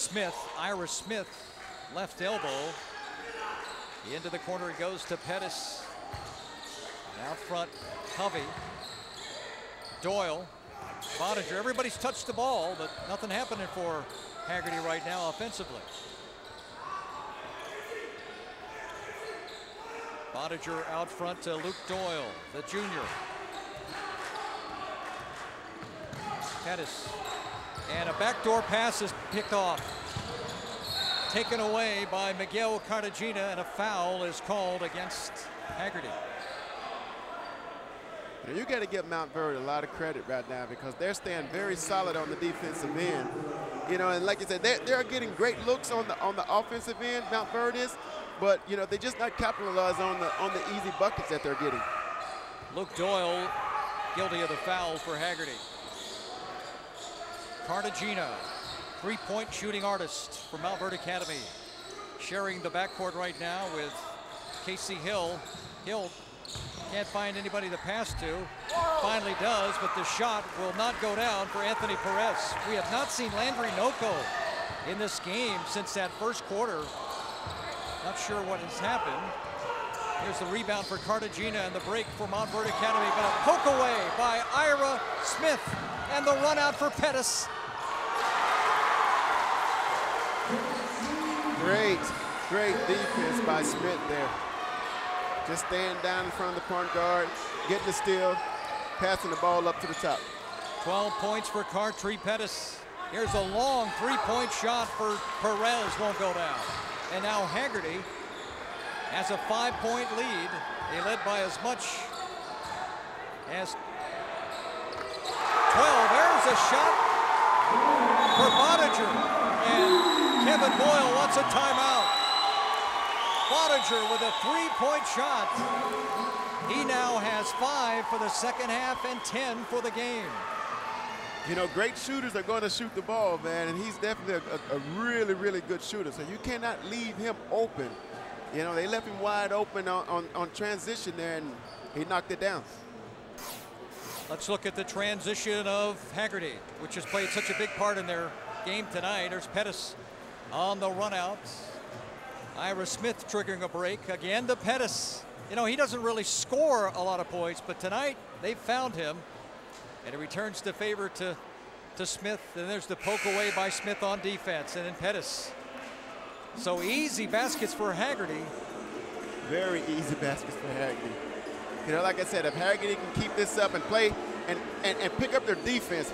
Smith. Ira Smith, left elbow. Into the corner it goes to Pettis. And out front, Hovey. Doyle. Bodiger. Everybody's touched the ball, but nothing happening for Hagerty right now offensively. Bodiger out front to Luke Doyle, the junior. Pettis. And a backdoor pass is picked off. Taken away by Miguel Cartagena, and a foul is called against Hagerty. You got to give Montverde a lot of credit right now because they're staying very solid on the defensive end. You know, and like you said, they're getting great looks on the offensive end, Montverde is, but you know, they just not capitalize on the easy buckets that they're getting. Luke Doyle guilty of the foul for Hagerty. Cartagena, three-point shooting artist from Montverde Academy, sharing the backcourt right now with Casey Hill. Hill can't find anybody to pass to. Finally does, but the shot will not go down for Anthony Perez. We have not seen Landry Noko in this game since that first quarter. Not sure what has happened. Here's the rebound for Cartagena and the break for Montverde Academy, but a poke away by Ira Smith, and the run out for Pettis. Great defense by Smith there. Just staying down in front of the point guard, getting the steal, passing the ball up to the top. 12 points for Cartree Pettis. Here's a long three-point shot for Perez, won't go down. And now Hagerty has a 5-point lead. They led by as much as 12. There's a shot for Bodiger. And Kevin Doyle wants a timeout. Bodiger with a three-point shot. He now has 5 for the second half and 10 for the game. You know, great shooters are going to shoot the ball, man, and he's definitely a really, really good shooter. So you cannot leave him open. You know, they left him wide open on transition there, and he knocked it down. Let's look at the transition of Hagerty, which has played such a big part in their game tonight. There's Pettis on the run out. Ira Smith triggering a break. Again to Pettis. You know, he doesn't really score a lot of points, but tonight they've found him. And it returns the favor to Smith. And there's the poke away by Smith on defense. And then Pettis. So easy baskets for Hagerty. Very easy baskets for Hagerty. You know, like I said, if Hagerty can keep this up and play and pick up their defense,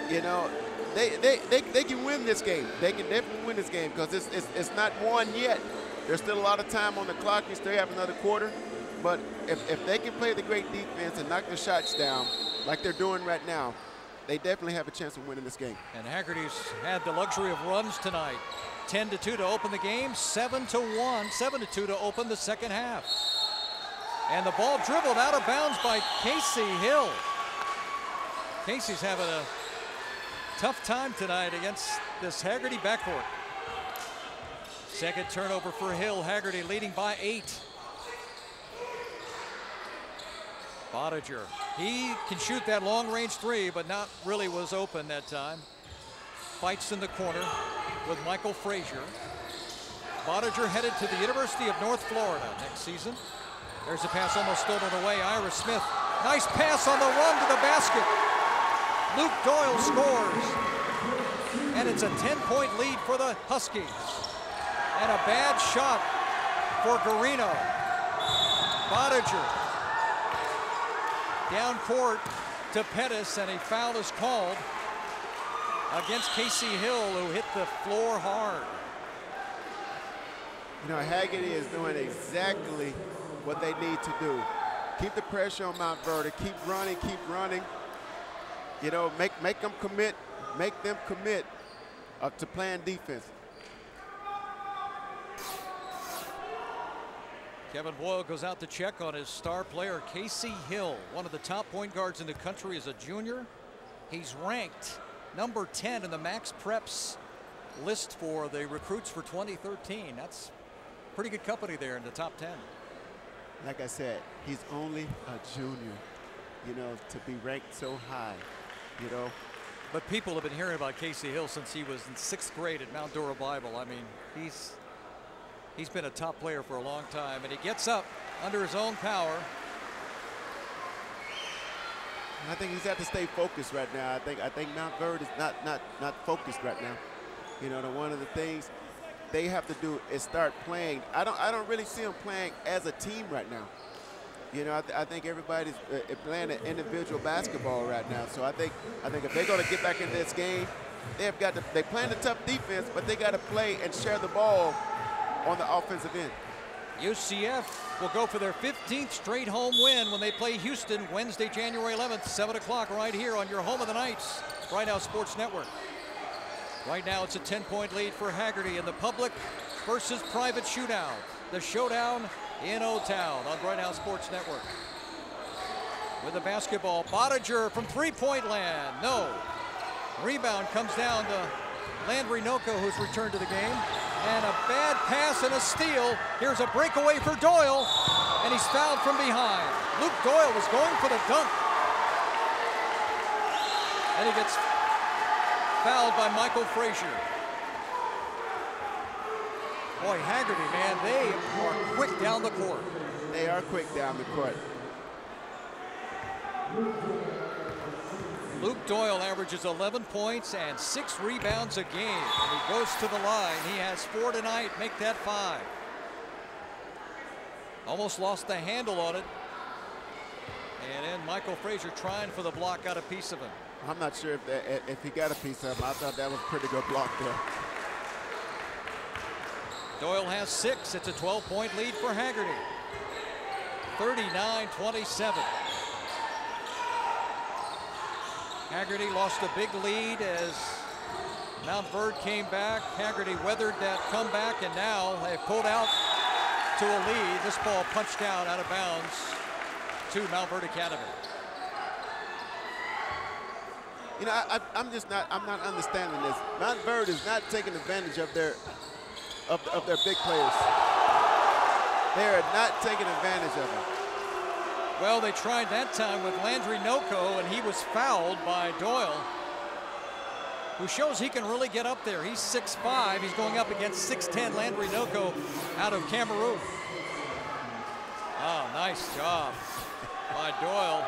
you know, they can win this game. They can definitely win this game because it's not won yet. There's still a lot of time on the clock. You still have another quarter. But if they can play the great defense and knock the shots down like they're doing right now, they definitely have a chance of winning this game. And Hagerty's had the luxury of runs tonight. 10-2 to open the game, 7-1, 7-2 to open the second half. And the ball dribbled out of bounds by Casey Hill. Casey's having a tough time tonight against this Hagerty backcourt. Second turnover for Hill. Hagerty leading by 8. Bodiger, he can shoot that long-range three, but not really was open that time. Fights in the corner with Michael Frazier. Bodiger headed to the University of North Florida next season. There's a pass almost stolen away. Ira Smith, nice pass on the run to the basket. Luke Doyle scores. And it's a 10-point lead for the Huskies. And a bad shot for Garino. Bodiger down court to Pettis, and a foul is called against Casey Hill, who hit the floor hard. You know, Hagerty is doing exactly what they need to do. Keep the pressure on Montverde, keep running. You know, make them commit to playing defense. Kevin Boyle goes out to check on his star player, Casey Hill, one of the top point guards in the country as a junior. He's ranked number 10 in the Max Preps list for the recruits for 2013. That's pretty good company there in the top 10. Like I said, he's only a junior, you know, to be ranked so high, you know. But people have been hearing about Casey Hill since he was in 6th grade at Mount Dora Bible. I mean, he's been a top player for a long time, and he gets up under his own power. I think he's got to stay focused right now. I think Montverde is not focused right now. You know, one of the things they have to do is start playing. I don't really see them playing as a team right now. You know, I think everybody's playing an individual basketball right now. So I think if they're going to get back in this game, they're playing a tough defense, but they got to play and share the ball on the offensive end. UCF will go for their 15th straight home win when they play Houston Wednesday, January 11th, 7 o'clock right here on your home of the Knights, Bright House Sports Network. Right now it's a 10-point lead for Hagerty in the public versus private shootout. The showdown in O-Town on Bright House Sports Network. With the basketball, Bottiger from three-point land, no. Rebound comes down to Landry Noko, who's returned to the game. And a bad pass and a steal. Here's a breakaway for Doyle, and he's fouled from behind. Luke Doyle was going for the dunk. And he gets fouled by Michael Frazier. Boy, Hagerty, man, they are quick down the court. They are quick down the court. Luke Doyle averages 11 points and 6 rebounds a game. And he goes to the line. He has 4 tonight, make that 5. Almost lost the handle on it. And then Michael Frazier trying for the block, got a piece of him. I'm not sure if he got a piece of him. I thought that was a pretty good block there. Doyle has 6. It's a 12-point lead for Hagerty. 39-27. Hagerty lost a big lead as Montverde came back. Hagerty weathered that comeback, and now they've pulled out to a lead. This ball punched out of bounds to Montverde Academy. You know, I'm not understanding this. Montverde is not taking advantage of their big players. They are not taking advantage of them. Well, they tried that time with Landry Noko, and he was fouled by Doyle, who shows he can really get up there. He's 6'5". He's going up against 6'10" Landry Noko out of Cameroon. Oh, nice job by Doyle.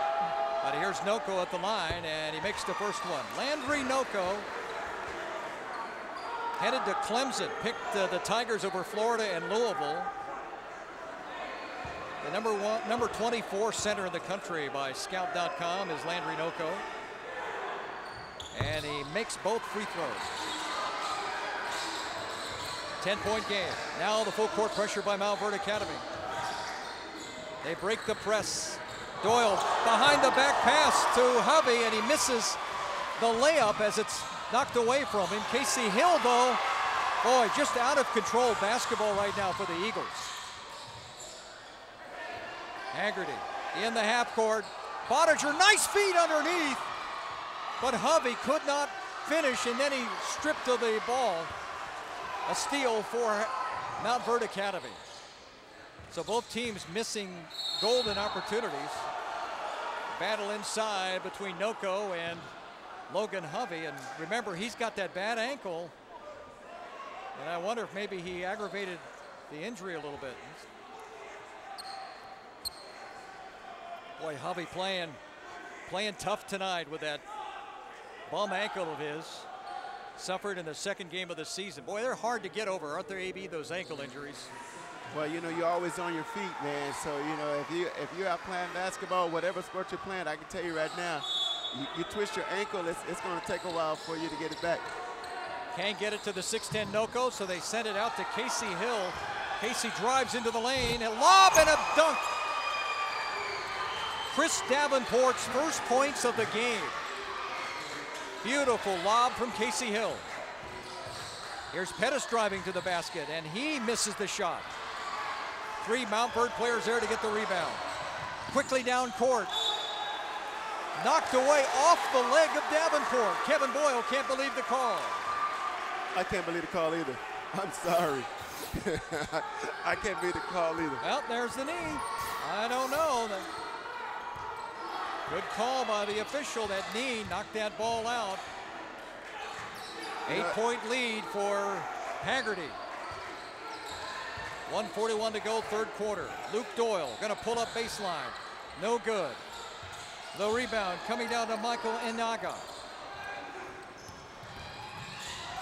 But here's Noko at the line, and he makes the first one. Landry Noko headed to Clemson, picked the Tigers over Florida and Louisville. The number 24 center in the country by Scout.com is Landry Noko. And he makes both free throws. 10-point game. Now the full court pressure by Montverde Academy. They break the press. Doyle behind the back pass to Hovey, and he misses the layup as it's knocked away from him. Casey Hill, though, boy, just out of control basketball right now for the Eagles. Hagerty in the half court. Bottiger, nice feed underneath, but Hovey could not finish, and then he stripped of the ball. A steal for Montverde Academy. So both teams missing golden opportunities. Battle inside between Noko and Logan Hovey, and remember, he's got that bad ankle, and I wonder if maybe he aggravated the injury a little bit. Boy, Hovey playing tough tonight with that bum ankle of his. Suffered in the second game of the season. Boy, they're hard to get over, aren't they, AB, those ankle injuries? Well, you know, you're always on your feet, man. So, you know, if you're out playing basketball, whatever sport you're playing, I can tell you right now, you twist your ankle, it's going to take a while for you to get it back. Can't get it to the 6'10" Noko, so they send it out to Casey Hill. Casey drives into the lane, a lob and a dunk. Chris Davenport's first points of the game. Beautiful lob from Casey Hill. Here's Pettis driving to the basket, and he misses the shot. 3 Montverde players there to get the rebound. Quickly down court. Knocked away off the leg of Davenport. Kevin Boyle can't believe the call. I can't believe the call either. I'm sorry. I can't believe the call either. Well, there's the knee. I don't know. Good call by the official. That knee knocked that ball out. 8-point lead for Hagerty. 1:41 to go, third quarter. Luke Doyle gonna pull up baseline. No good. The rebound coming down to Michael Inaga.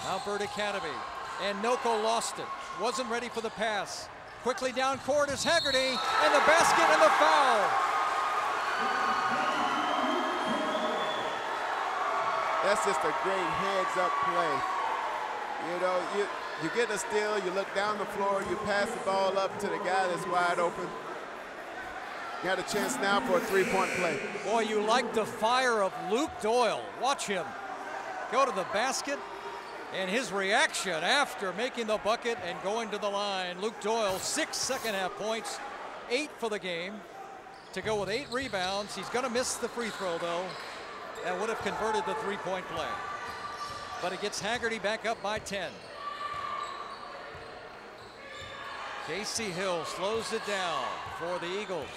Montverde Academy. And Noko lost it. Wasn't ready for the pass. Quickly down court is Hagerty, and the basket and the foul. That's just a great heads-up play. You know, you get a steal, you look down the floor, you pass the ball up to the guy that's wide open. You got a chance now for a three-point play. Boy, you like the fire of Luke Doyle. Watch him go to the basket, and his reaction after making the bucket and going to the line. Luke Doyle, 6 second-half points, 8 for the game, to go with 8 rebounds. He's gonna miss the free throw, though. That would have converted the three-point play. But it gets Hagerty back up by 10. Casey Hill slows it down for the Eagles.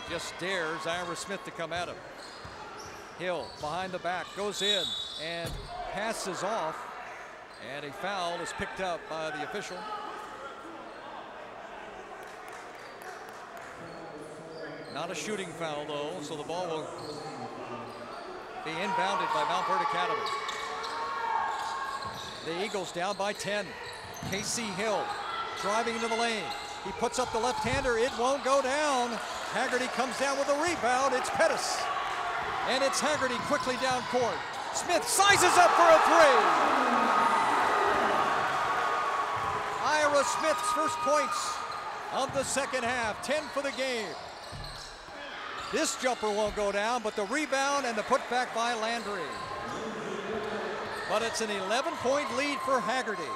Just dares Ira Smith to come at him. Hill behind the back, goes in and passes off, and a foul is picked up by the official. Not a shooting foul, though, so the ball will be inbounded by Montverde Academy. The Eagles down by 10. Casey Hill driving into the lane. He puts up the left-hander. It won't go down. Hagerty comes down with a rebound. It's Pettis. And it's Hagerty quickly down court. Smith sizes up for a three. Ira Smith's first points of the second half. 10 for the game. This jumper won't go down, but the rebound and the putback by Landry. But it's an 11-point lead for Hagerty.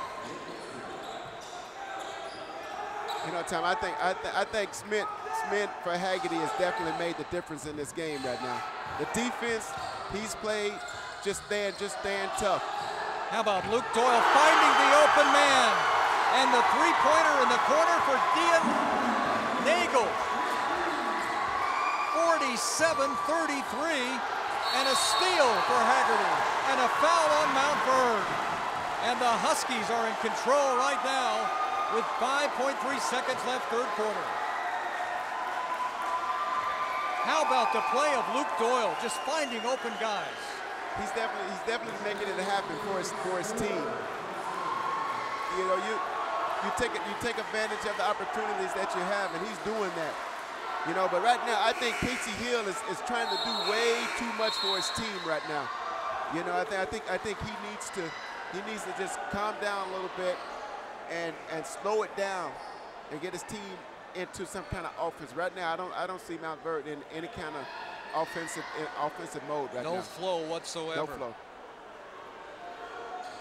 You know, Tom, I think Smith for Hagerty has definitely made the difference in this game right now. The defense he's played, just staying tough. How about Luke Doyle finding the open man, and the three-pointer in the corner for Dean Nagel. 47-33, and a steal for Hagerty, and a foul on Montverde. And the Huskies are in control right now with 5.3 seconds left, third quarter. How about the play of Luke Doyle, just finding open guys? He's definitely making it happen for his team. You know, you take advantage of the opportunities that you have, and he's doing that. You know, but right now, I think Casey Hill is trying to do way too much for his team right now. You know, I think he needs to just calm down a little bit and slow it down and get his team into some kind of offense. Right now, I don't see Montverde in any kind of offensive mode right now. No flow whatsoever. No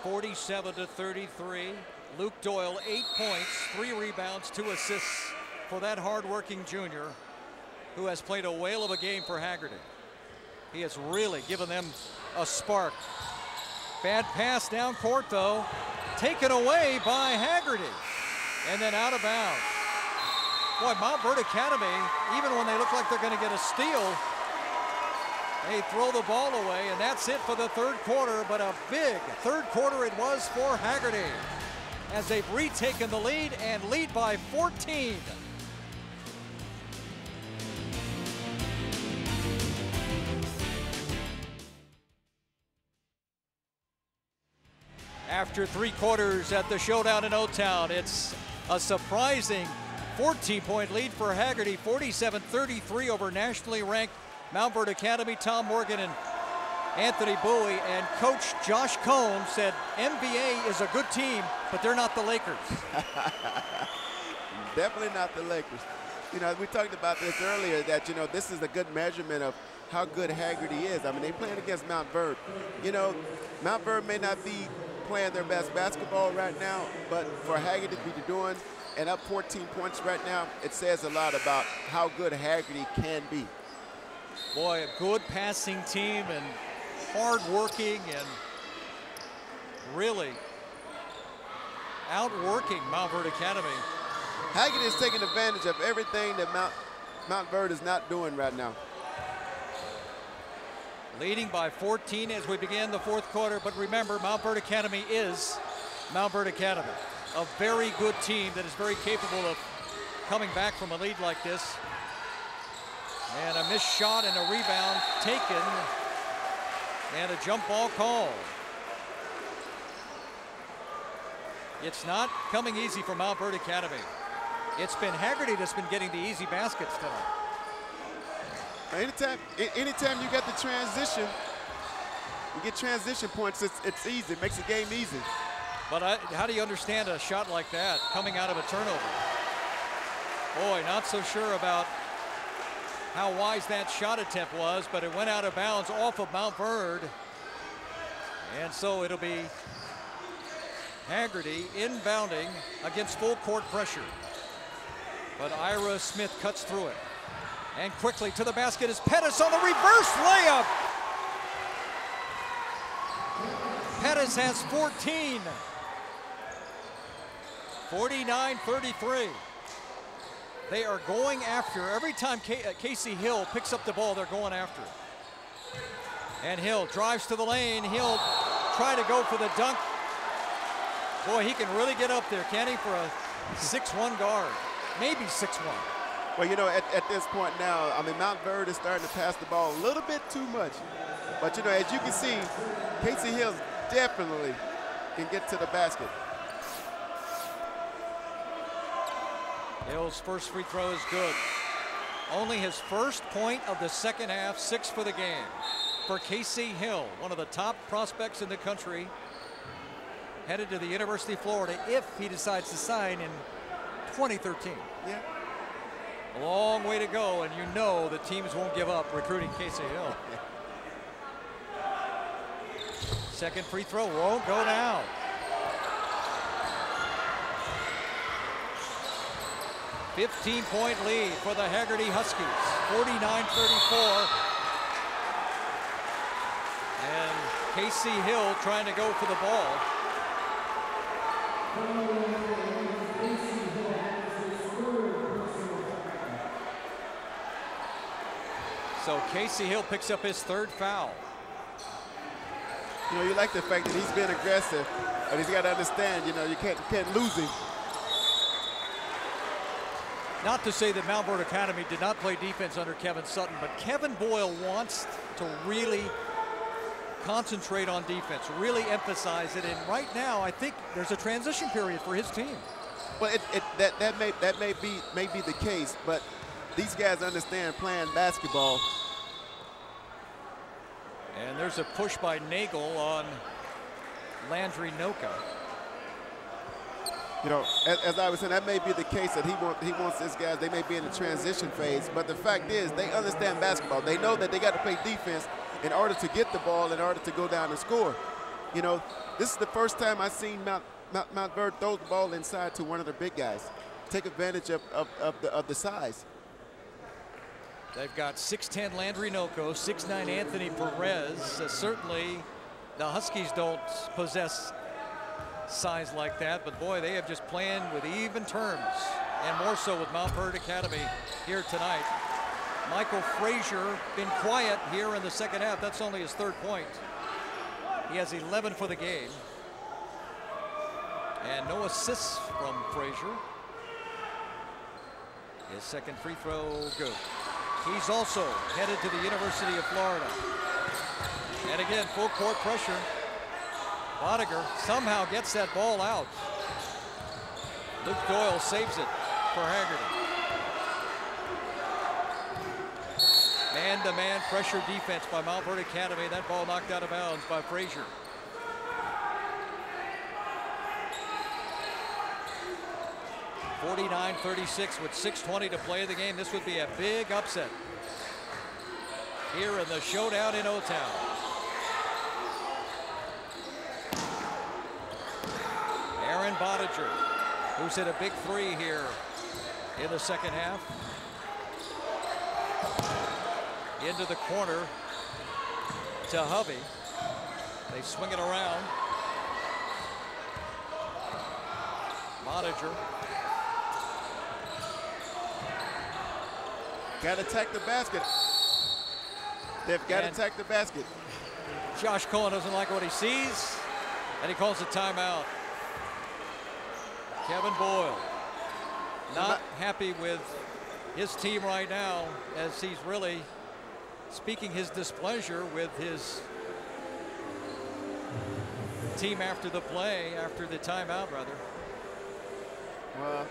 flow. 47-33. Luke Doyle, 8 points, 3 rebounds, 2 assists for that hard-working junior, who has played a whale of a game for Hagerty. He has really given them a spark. Bad pass down court, though, taken away by Hagerty, and then out of bounds. Boy, Montverde Academy, even when they look like they're going to get a steal, they throw the ball away, and that's it for the third quarter. But a big third quarter it was for Hagerty, as they've retaken the lead and lead by 14. After 3 quarters at the showdown in O-Town, it's a surprising 14-point lead for Hagerty, 47-33 over nationally ranked Montverde Academy. Tom Morgan and Anthony Bowie and Coach Josh Combs said MVA is a good team, but they're not the Lakers. Definitely not the Lakers. You know, we talked about this earlier, that, you know, this is a good measurement of how good Hagerty is. I mean, they're playing against Montverde. You know, Montverde may not be playing their best basketball right now, but for Hagerty to be doing and up 14 points right now, it says a lot about how good Hagerty can be. Boy, a good passing team and hard-working and really outworking Montverde Academy. Hagerty is taking advantage of everything that Montverde is not doing right now. Leading by 14 as we begin the fourth quarter, but remember, Montverde Academy is Montverde Academy, a very good team that is very capable of coming back from a lead like this. And a missed shot and a rebound taken, and a jump ball called. It's not coming easy for Montverde Academy. It's been Hagerty that's been getting the easy baskets tonight. Anytime you get the transition, you get transition points, it's easy. It makes the game easy. But how do you understand a shot like that coming out of a turnover? Boy, not so sure about how wise that shot attempt was, but it went out of bounds off of Montverde. And so it'll be Hagerty inbounding against full court pressure. But Ira Smith cuts through it. And quickly to the basket is Pettis on the reverse layup. Pettis has 14. 49-33. They are going after. Every time Casey Hill picks up the ball, they're going after it. And Hill drives to the lane. He'll try to go for the dunk. Boy, he can really get up there, can he, for a 6'1" guard? Maybe 6'1". Well, you know, at this point now, I mean, Montverde is starting to pass the ball a little bit too much. But, you know, as you can see, Casey Hill definitely can get to the basket. Hill's first free throw is good. Only his first point of the second half, 6 for the game. For Casey Hill, one of the top prospects in the country, headed to the University of Florida if he decides to sign in 2013. Yeah. A long way to go, and you know the teams won't give up recruiting Casey Hill. Second free throw won't go down. $15-point lead for the Hagerty Huskies, 49-34. And Casey Hill trying to go for the ball. So Casey Hill picks up his third foul. You know, you like the fact that he's been aggressive, but he's got to understand, you know, you can't lose him. Not to say that Montverde Academy did not play defense under Kevin Sutton, but Kevin Doyle wants to really concentrate on defense, really emphasize it. And right now, I think there's a transition period for his team. Well, that may be the case, but these guys understand playing basketball. And there's a push by Nagel on Landry Noka. You know, as I was saying, that may be the case that he wants his guys, they may be in the transition phase, but the fact is they understand basketball. They know that they got to play defense in order to get the ball, in order to go down and score. You know, this is the first time I've seen Montverde throw the ball inside to one of their big guys, take advantage of the size. They've got 6'10" Landry Noko, 6'9" Anthony Perez. Certainly the Huskies don't possess size like that, but boy, they have just playing with even terms, and more so with Montverde Academy here tonight. Michael Frazier been quiet here in the second half. That's only his third point. He has 11 for the game. And no assists from Frazier. His second free throw, good. He's also headed to the University of Florida. And again, full court pressure. Bodiger somehow gets that ball out. Luke Doyle saves it for Hagerty. Man-to-man pressure defense by Montverde Academy. That ball knocked out of bounds by Frazier. (49-36) with 6:20 to play the game. This would be a big upset here in the showdown in O-Town. Aaron Bodiger, who's hit a big three here in the second half. Into the corner to Hovey. They swing it around. Bodiger. Got to attack the basket. They've got to attack the basket. Josh Cohen doesn't like what he sees, and he calls a timeout. Kevin Doyle not happy with his team right now, as he's really speaking his displeasure with his team after the play, after the timeout, rather. Well,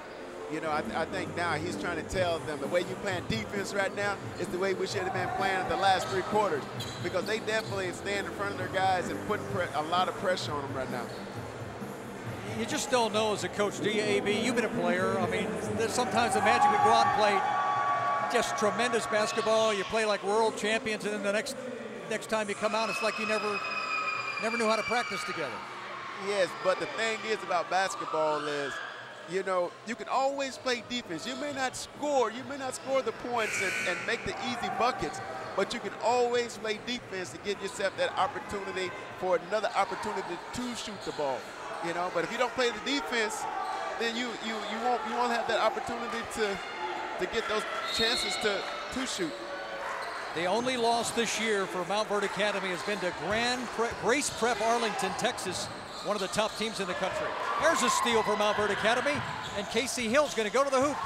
you know, I think now he's trying to tell them the way you're playing defense right now is the way we should have been playing the last 3 quarters, because they definitely stand in front of their guys and put a lot of pressure on them right now. You just don't know as a coach, do you, AB? You've been a player. I mean, there's sometimes the Magic would go out and play just tremendous basketball. You play like world champions, and then the next time you come out, it's like you never knew how to practice together. Yes, but the thing is about basketball is, you know, you can always play defense. You may not score the points and make the easy buckets, but you can always play defense to give yourself that opportunity for another opportunity to shoot the ball. You know, but if you don't play the defense, then you won't have that opportunity to get those chances to shoot. The only loss this year for Montverde Academy has been to Grace Prep Arlington, Texas, one of the top teams in the country. There's a steal for Montverde Academy, and Casey Hill's going to go to the hoop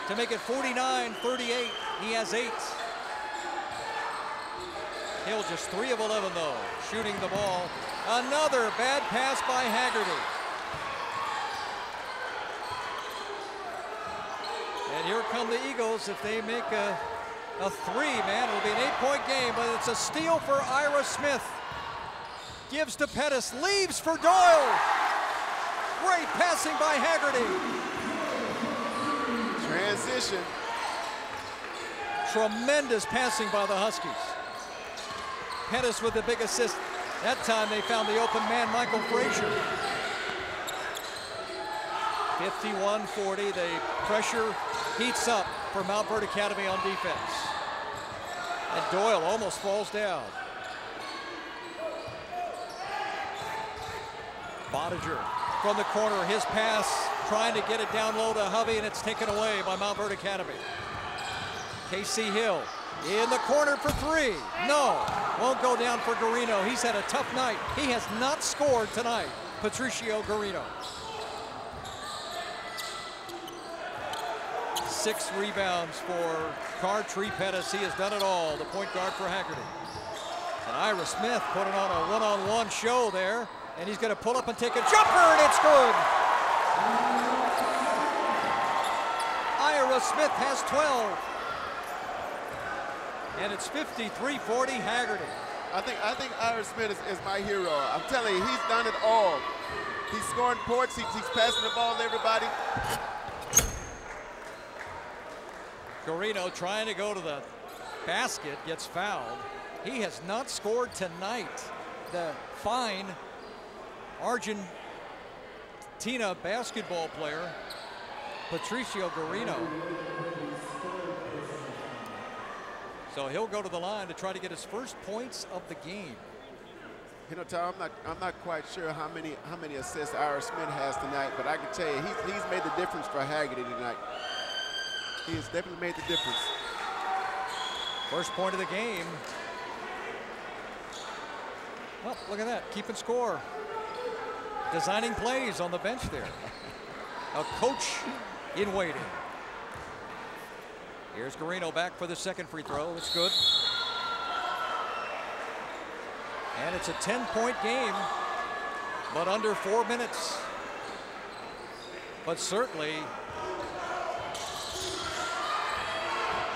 to make it 49-38. He has 8. Hill just 3 of 11 though, shooting the ball. Another bad pass by Hagerty. And here come the Eagles. If they make a 3, man, it'll be an 8-point game, but it's a steal for Ira Smith. Gives to Pettis, leaves for Doyle. Great passing by Hagerty. Transition. Tremendous passing by the Huskies. Pettis with the big assist. That time they found the open man, Michael Frazier. 51-40, the pressure heats up for Montverde Academy on defense. And Doyle almost falls down. Bottiger from the corner, his pass, trying to get it down low to Hovey, and it's taken away by Montverde Academy. Casey Hill in the corner for 3. No, won't go down for Garino. He's had a tough night. He has not scored tonight, Patricio Garino. 6 rebounds for Cartree Pettis. He has done it all, the point guard for Hagerty. And Ira Smith putting on a one-on-one show there, and he's going to pull up and take a jumper, and it's good. Ira Smith has 12. And it's 53-40 Hagerty. I think Ira Smith is my hero. I'm telling you, he's done it all. He's scoring points, he's passing the ball to everybody. Garino trying to go to the basket, gets fouled. He has not scored tonight. The fine Argentina basketball player, Patricio Garino. So he'll go to the line to try to get his first points of the game. You know, Tom, I'm not quite sure how many assists Ira Smith has tonight, but I can tell you he's made the difference for Hagerty tonight. He has definitely made the difference. First point of the game. Well, look at that, keeping score. Designing plays on the bench there. A coach in waiting. Here's Garino back for the second free throw. It's good. And it's a 10-point game, but under 4 minutes. But certainly,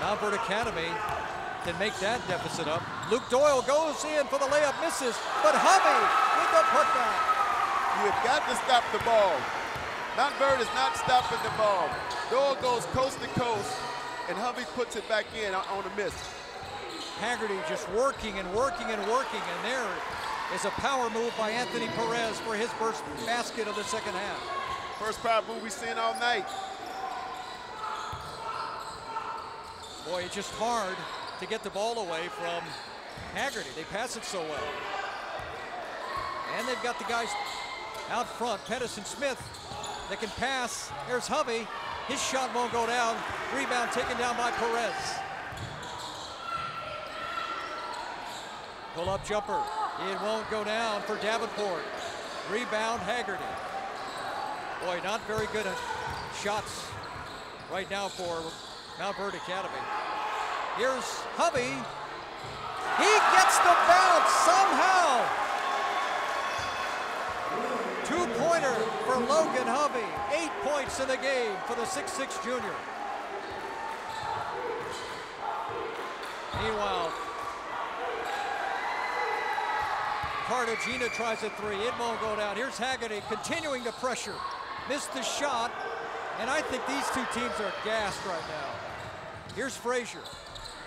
Montverde Academy can make that deficit up. Luke Doyle goes in for the layup, misses, but Hovey with the putback. You have got to stop the ball. Montverde is not stopping the ball. Doyle goes coast to coast, and Hovey puts it back in on a miss. Hagerty just working and working and working, and there is a power move by Anthony Perez for his first basket of the second half. First power move we've seen all night. Boy, it's just hard to get the ball away from Hagerty. They pass it so well. And they've got the guys out front, Pettis and Smith, that can pass. Here's Hovey. His shot won't go down. Rebound taken down by Perez. Pull-up jumper. It won't go down for Davenport. Rebound, Hagerty. Boy, not very good at shots right now for Montverde Academy. Here's Hovey. He gets the bounce somehow. Two-pointer for Logan Hovey. 8 points in the game for the 6'6" junior. Meanwhile, Cartagena tries a three. It won't go down. Here's Hagerty continuing to pressure. Missed the shot, and I think these two teams are gassed right now. Here's Frazier.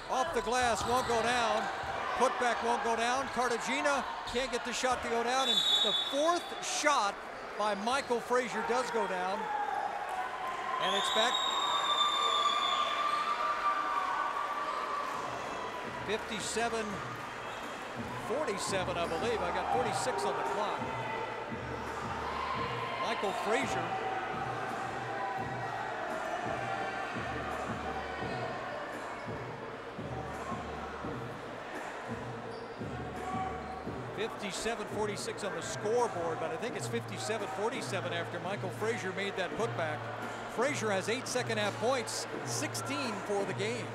Off the glass, won't go down. Putback won't go down. Cartagena can't get the shot to go down, and the fourth shot by Michael Frazier does go down. And it's back. 57-47, I believe. I got 46 on the clock. Michael Frazier. (57-46) on the scoreboard, but I think it's 57-47 after Michael Frazier made that putback. Frazier has 8 second-half points, 16 for the game.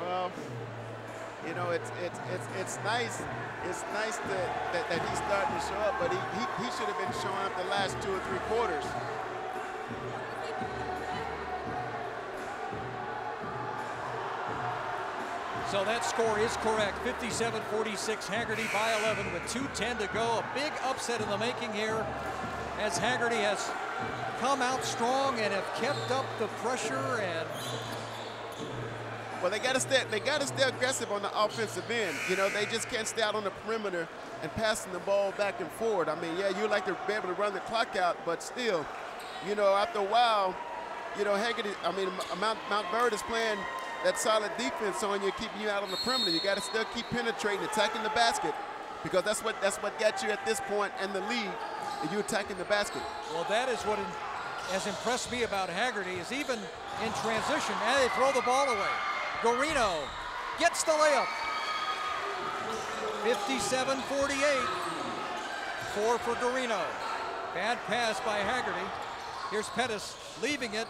Well, you know, it's nice. It's nice that he's starting to show up, but he should have been showing up the last 2 or 3 quarters. So that score is correct. 57-46, Hagerty by 11 with 2:10 to go. A big upset in the making here, as Hagerty has come out strong and have kept up the pressure. And well, they got to stay aggressive on the offensive end. You know, they just can't stay out on the perimeter and passing the ball back and forward. I mean, yeah, you like to be able to run the clock out, but still, you know, after a while, you know, Montverde is playing that solid defense on you, keeping you out on the perimeter. You got to still keep penetrating, attacking the basket, because that's what got you at this point in the league. You attacking the basket. Well, that is what has impressed me about Hagerty, is even in transition, and they throw the ball away. Garino gets the layup. 57-48. 4 for Garino. Bad pass by Hagerty. Here's Pettis leaving it.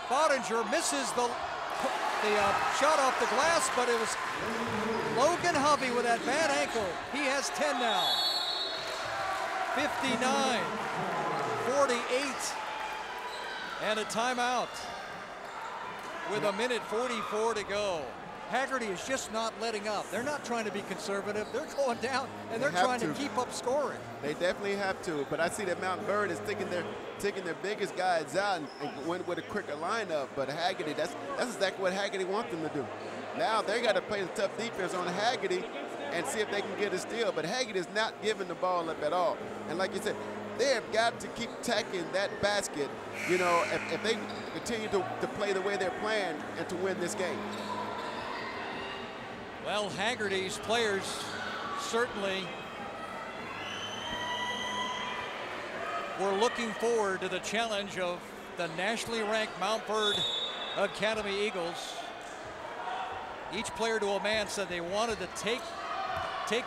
Bottinger misses the shot off the glass, but it was Logan Hovey with that bad ankle. He has 10 now. 59-48. And a timeout with 1:44 to go. Hagerty is just not letting up. They're not trying to be conservative. They're going down, and they're trying to keep up scoring. They definitely have to, but I see that Montverde is taking their biggest guys out and went with a quicker lineup. But Hagerty, that's exactly what Hagerty wants them to do. Now they got to play the tough defense on Hagerty and see if they can get a steal. But Hagerty is not giving the ball up at all. And like you said, they have got to keep attacking that basket, you know, if they continue to play the way they're playing and to win this game. Well, Hagerty's players certainly were looking forward to the challenge of the nationally ranked Montverde Academy Eagles. Each player to a man said they wanted to take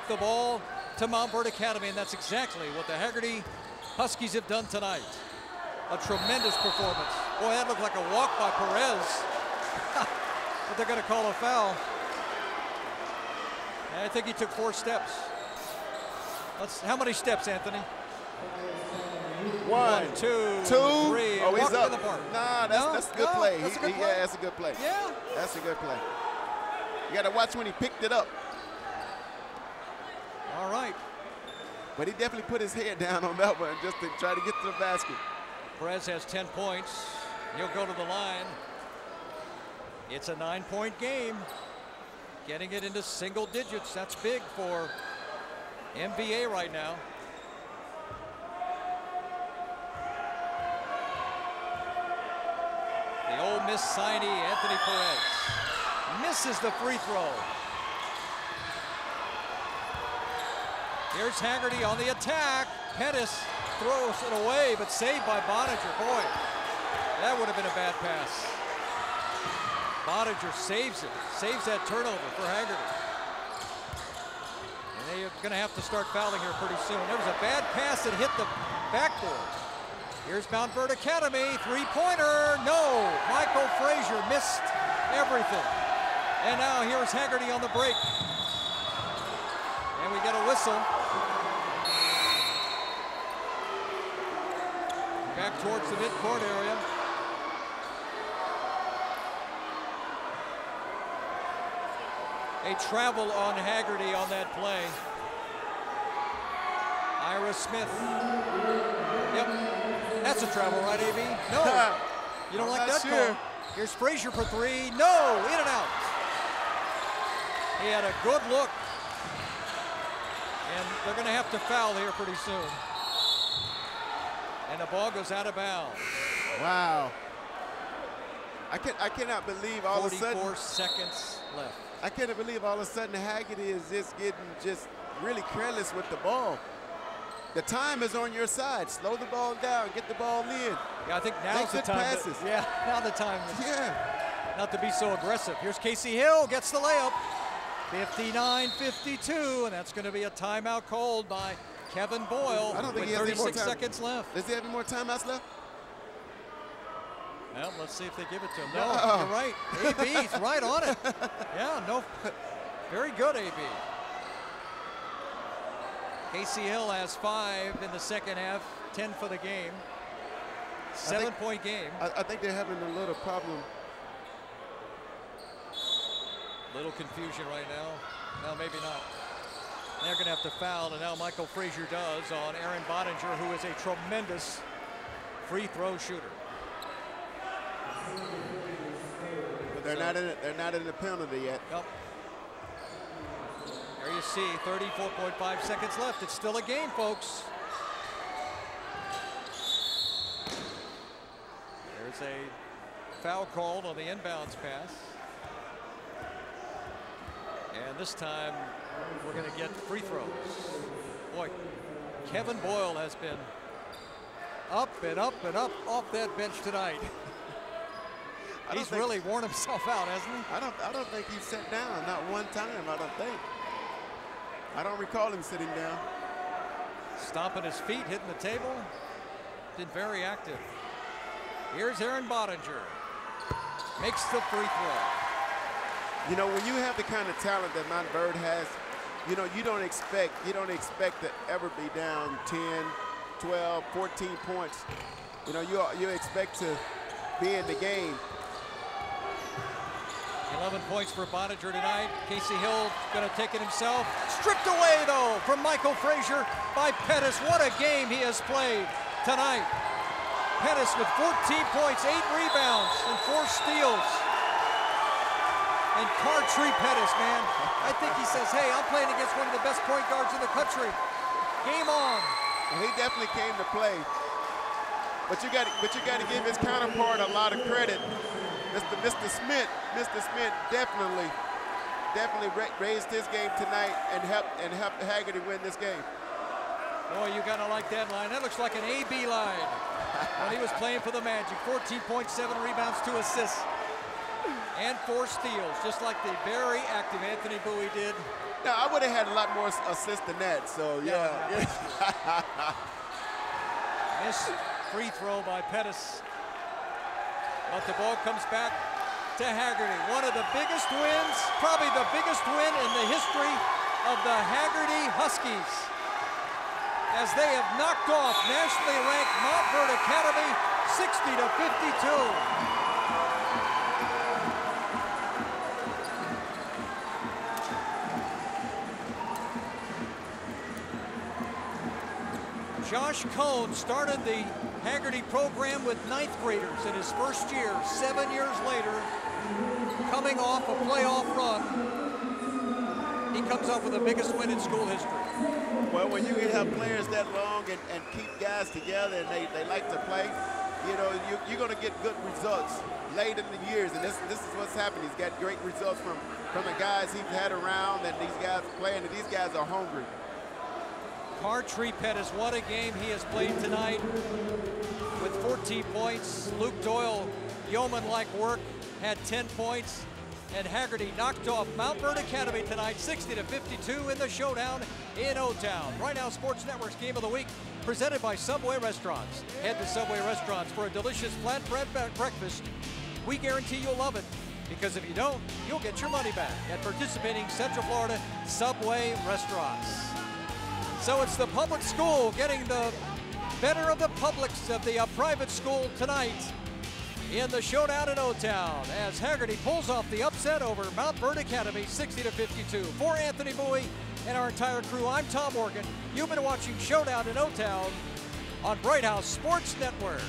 the ball to Montverde Academy, and that's exactly what the Hagerty Huskies have done tonight. A tremendous performance. Boy, that looked like a walk by Perez. But they're going to call a foul. And I think he took 4 steps. How many steps, Anthony? 1, 2, 3. Oh, he's up. In the park. Nah, that's a good play. That's a good play. Yeah, that's a good play. Yeah. That's a good play. You got to watch when he picked it up. All right. But he definitely put his head down on that one just to try to get to the basket. Perez has 10 points. He'll go to the line. It's a 9-point game. Getting it into single digits. That's big for MVA right now. The Ole Miss signee, Anthony Perez, misses the free throw. Here's Hagerty on the attack. Pettis throws it away, but saved by Bottinger. Boy, that would have been a bad pass. Bottinger saves it, saves that turnover for Hagerty. And going to have to start fouling here pretty soon. There was a bad pass that hit the backboard. Here's Montverde Academy, three-pointer, no. Michael Frazier missed everything. And now here's Hagerty on the break. And we get a whistle. Back towards the midcourt area. A travel on Hagerty on that play. Ira Smith. Yep, that's a travel, right, AB? No, you don't like that call. Here's Frazier for three. No, in and out. He had a good look. And they're going to have to foul here pretty soon. And the ball goes out of bounds. Wow. I cannot believe all of a sudden. 44 seconds left. I cannot believe all of a sudden Hagerty is just getting really careless with the ball. The time is on your side. Slow the ball down, get the ball in. Yeah, I think now's the time. Passes. Now the time. Yeah. Not to be so aggressive. Here's Casey Hill, gets the layup. 59-52, and that's going to be a timeout called by Kevin Boyle. I don't think with he has 36 any more time. seconds left. Does he have any more timeouts left? Well, let's see if they give it to him. No, you're right. AB's right on it. Yeah, no. Very good, AB. Casey Hill has 5 in the second half, 10 for the game. 7-point game. I think they're having a little problem. Little confusion right now. No, maybe not. They're going to have to foul, and now Michael Frazier does on Aaron Bottinger, who is a tremendous free throw shooter. But they're not in the penalty yet. Nope. There you see, 34.5 seconds left. It's still a game, folks. There's a foul called on the inbounds pass. And this time, we're going to get free throws. Boy, Kevin Boyle has been up and up and up off that bench tonight. He's really worn himself out, hasn't he? I don't think he's sat down, not one time, I don't think. I don't recall him sitting down. Stomping his feet, hitting the table. Been very active. Here's Aaron Bottinger. Makes the free throw. You know, when you have the kind of talent that Montverde has, you know, you don't expect to ever be down 10, 12, 14 points. You know, you expect to be in the game. 11 points for Bottinger tonight. Casey Hill going to take it himself. Stripped away, though, from Michael Frazier by Pettis. What a game he has played tonight. Pettis with 14 points, 8 rebounds, and 4 steals. And Cartree Pettis, man, I think he says, hey, I'm playing against one of the best point guards in the country. Game on. Well, he definitely came to play. But you got to give his counterpart a lot of credit. Mr. Smith definitely raised his game tonight and helped Hagerty win this game. Boy, you gotta like that line. That looks like an AB line when he was playing for the Magic. 14.7 rebounds, 2 assists, and 4 steals, just like the very active Anthony Bowie did. Now, I would have had a lot more assists than that, so yeah. Missed free throw by Pettis. But the ball comes back to Hagerty. One of the biggest wins, probably the biggest win in the history of the Hagerty Huskies, as they have knocked off nationally ranked Montverde Academy 60-52. Josh Cohn started the Hagerty program with 9th graders in his first year. 7 years later, coming off a playoff run, he comes up with the biggest win in school history. Well, when you can have players that long and keep guys together and they like to play, you know, you're going to get good results late in the years. And this is what's happened. He's got great results from the guys he's had around, and these guys playing, and these guys are hungry. Cartree Pettis, what a game he has played tonight with 14 points. Luke Doyle, yeoman-like work, had 10 points. And Hagerty knocked off Montverde Academy tonight, 60-52 in the showdown in O-Town. Right Now Sports Network's Game of the Week, presented by Subway Restaurants. Head to Subway Restaurants for a delicious flatbread breakfast. We guarantee you'll love it, because if you don't, you'll get your money back at participating Central Florida Subway Restaurants. So it's the public school getting the better of the publics of the private school tonight in the showdown in O-Town as Hagerty pulls off the upset over Montverde Academy, 60-52. For Anthony Bowie and our entire crew, I'm Tom Morgan. You've been watching Showdown in O-Town on Bright House Sports Network.